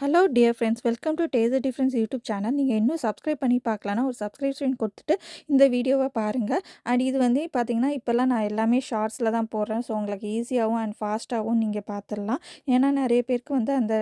Hello dear friends, welcome to taste the difference YouTube channel. நீங்கள் இன்னும் subscribe பண்ணி பார்க்கலன்னா ஒரு சப்ஸ்கிரிப்ஷன் கொடுத்துட்டு இந்த வீடியோவை பாருங்கள். அண்ட் இது வந்து பார்த்தீங்கன்னா இப்போல்லாம் நான் எல்லாமே ஷார்ட்ஸில் தான் போடுறேன். ஸோ உங்களுக்கு ஈஸியாகவும் அண்ட் ஃபாஸ்ட்டாகவும் நீங்கள் பார்த்துடலாம். ஏன்னா நிறைய பேருக்கு வந்து அந்த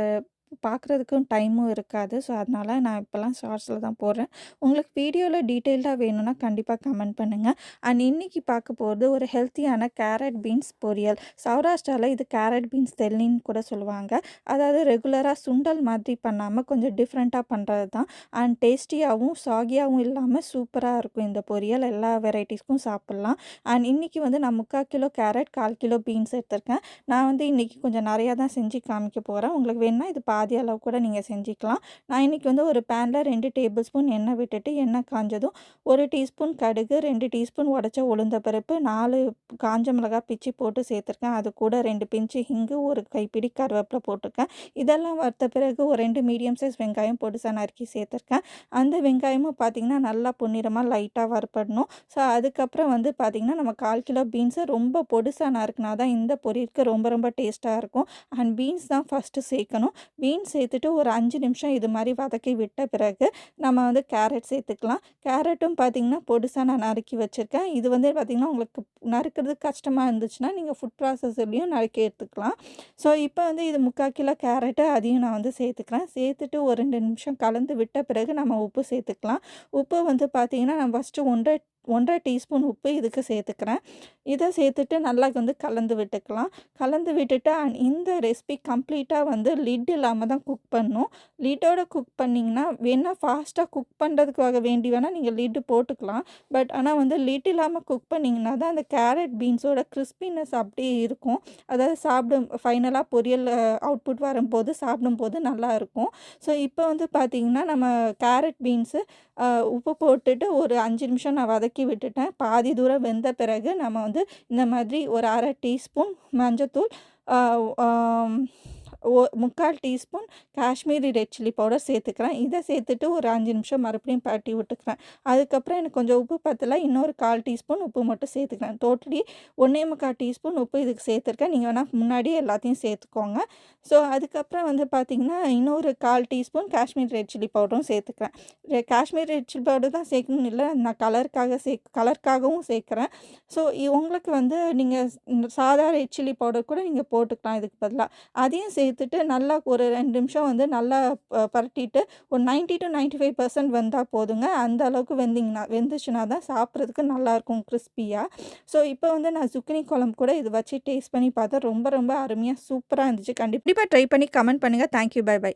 பார்க்குறதுக்கும் டைமும் இருக்காது. ஸோ அதனால் நான் இப்போல்லாம் ஷார்ட்ஸில் தான் போடுறேன். உங்களுக்கு வீடியோவில் டீட்டெயில்டாக வேணும்னா கண்டிப்பாக கமெண்ட் பண்ணுங்கள். அண்ட் இன்றைக்கி பார்க்க போகிறது ஒரு ஹெல்த்தியான கேரட் பீன்ஸ் பொரியல். சௌராஷ்டிராவில் இது கேரட் பீன்ஸ் தெல்லின்னு கூட சொல்லுவாங்க. அதாவது ரெகுலராக சுண்டல் மாதிரி பண்ணாமல் கொஞ்சம் டிஃப்ரெண்ட்டாக பண்ணுறது தான். அண்ட் டேஸ்டியாகவும் சாகியாகவும் இல்லாமல் சூப்பராக இருக்கும் இந்த பொரியல். எல்லா வெரைட்டிஸ்க்கும் சாப்பிட்லாம். அண்ட் இன்றைக்கி வந்து நான் 3/4 கிலோ கேரட், 1/4 கிலோ பீன்ஸ் எடுத்திருக்கேன். நான் வந்து இன்றைக்கி கொஞ்சம் நிறையா தான் செஞ்சு காமிக்க போகிறேன். உங்களுக்கு வேணுன்னா இது பாதி அளவு கூட நீங்கள் செஞ்சுக்கலாம். நான் இன்றைக்கி வந்து ஒரு பேனில் 2 டேபிள் ஸ்பூன் எண்ணெய் விட்டுட்டு எண்ணெய் காஞ்சதும் 1 டீஸ்பூன் கடுகு, 2 டீஸ்பூன் உடச்ச உளுந்த பருப்பு, 4 காஞ்ச மிளகாய் பிச்சு போட்டு சேர்த்துருக்கேன். அது கூட 2 பிஞ்சு ஹிங்கு, ஒரு கைப்பிடி கருவேப்பிலை போட்டிருக்கேன். இதெல்லாம் வறுத்த பிறகு ஒரு 2 மீடியம் சைஸ் வெங்காயம் பொடிசா நறுக்கி சேர்த்துருக்கேன். அந்த வெங்காயமும் பார்த்திங்கன்னா நல்லா பொன்னிறமாக லைட்டாக வறுப்படணும். ஸோ அதுக்கப்புறம் வந்து பார்த்திங்கன்னா நம்ம 1/4 கிலோ பீன்ஸை ரொம்ப பொடிசா நறுக்குனா தான் இந்த பொரியலுக்கு ரொம்ப ரொம்ப டேஸ்ட்டாக இருக்கும். அண்ட் பீன்ஸ் தான் ஃபஸ்ட்டு சேர்க்கணும். பீன்ஸ் சேர்த்துட்டு ஒரு 5 நிமிஷம் இது மாதிரி வதக்கி விட்ட பிறகு நம்ம வந்து கேரட் சேர்த்துக்கலாம். கேரட்டும் பார்த்திங்கன்னா பொடிசா நான் நறுக்கி வச்சுருக்கேன். இது வந்து பார்த்திங்கன்னா உங்களுக்கு நறுக்கிறது கஷ்டமாக இருந்துச்சுன்னா நீங்கள் ஃபுட் ப்ராசஸர்லேயும் நறுக்கி எடுத்துக்கலாம். ஸோ இப்போ வந்து இது 3/4 கிலோ கேரட்டு அதையும் நான் வந்து சேர்த்துக்கிறேன். சேர்த்துட்டு ஒரு 2 நிமிஷம் கலந்து விட்ட பிறகு நம்ம உப்பு சேர்த்துக்கலாம். உப்பு வந்து பார்த்திங்கன்னா நான் ஃபஸ்ட்டு 1.5 டீஸ்பூன் உப்பு இதுக்கு சேர்த்துக்கிறேன். இதை சேர்த்துட்டு நல்லா வந்து கலந்து விட்டுக்கலாம். கலந்து விட்டுட்டு இந்த ரெசிபி கம்ப்ளீட்டாக வந்து லிட் இல்லாமல் தான் குக் பண்ணணும். லிட்டோட குக் பண்ணிங்கன்னா வேணால் ஃபாஸ்ட்டாக குக் பண்ணுறதுக்காக வேண்டி வேணால் நீங்கள் லிட்டு போட்டுக்கலாம். பட் ஆனால் வந்து லிட் இல்லாமல் குக் பண்ணிங்கன்னா தான் அந்த கேரட் பீன்ஸோட கிறிஸ்பினஸ் அப்படியே இருக்கும். அதாவது ஃபைனலாக பொரியல் அவுட்புட் வரும்போது சாப்பிடும்போது நல்லாயிருக்கும். ஸோ இப்போ வந்து பார்த்திங்கன்னா நம்ம கேரட் பீன்ஸு உப்பு போட்டுட்டு ஒரு 5 நிமிஷம் நான் வதக்கி விட்டுட்டேன். பாதி தூரம் வெந்த பிறகு நம்ம வந்து இந்த மாதிரி ஒரு 1/2 டீஸ்பூன் மஞ்சத்தூள், 3/4 teaspoon Kashmiri red chilli powder சேர்த்துக்கிறேன். இதை சேர்த்துட்டு ஒரு 5 நிமிஷம் மறுபடியும் பரட்டி விட்டுக்கிறேன். அதுக்கப்புறம் எனக்கு கொஞ்சம் உப்பு பத்தலை, இன்னொரு 1/4 டீஸ்பூன் உப்பு மட்டும் சேர்த்துக்கிறேன். டோட்டலி 1.25 டீஸ்பூன் உப்பு இதுக்கு சேர்த்துருக்கேன். நீங்கள் வேணால் முன்னாடியே எல்லாத்தையும் சேர்த்துக்கோங்க. ஸோ அதுக்கப்புறம் வந்து பார்த்திங்கன்னா இன்னொரு 1/4 டீஸ்பூன் காஷ்மீரி ரெட் சில்லி பவுடரும் சேர்த்துக்கிறேன். காஷ்மீரி ரெட் சில்லி பவுடர் தான் சேர்க்கணும்னு இல்லை, நான் கலருக்காகவும் சேர்க்குறேன். ஸோ உங்களுக்கு வந்து நீங்கள் சாதா ரெட் சில்லி பவுடர் கூட நீங்கள் போட்டுக்கலாம் இதுக்கு பதிலாக. அதையும் சேர்த்துட்டு நல்லா ஒரு 2 நிமிஷம் வந்து நல்லா பரட்டிட்டு ஒரு 90 to 95% வெந்தால் போதுங்க. அந்த அளவுக்கு வெந்துச்சுன்னா தான் சாப்பிட்றதுக்கு நல்லாயிருக்கும் கிறிஸ்பியாக. ஸோ இப்போ வந்து நான் சுக்கினி குழம்பு கூட இது வச்சு டேஸ்ட் பண்ணி பார்த்தேன். ரொம்ப ரொம்ப அருமையாக சூப்பராக இருந்துச்சு. கண்டிப்பாக ட்ரை பண்ணி கமெண்ட் பண்ணுங்கள். தேங்க்யூ. Bye by.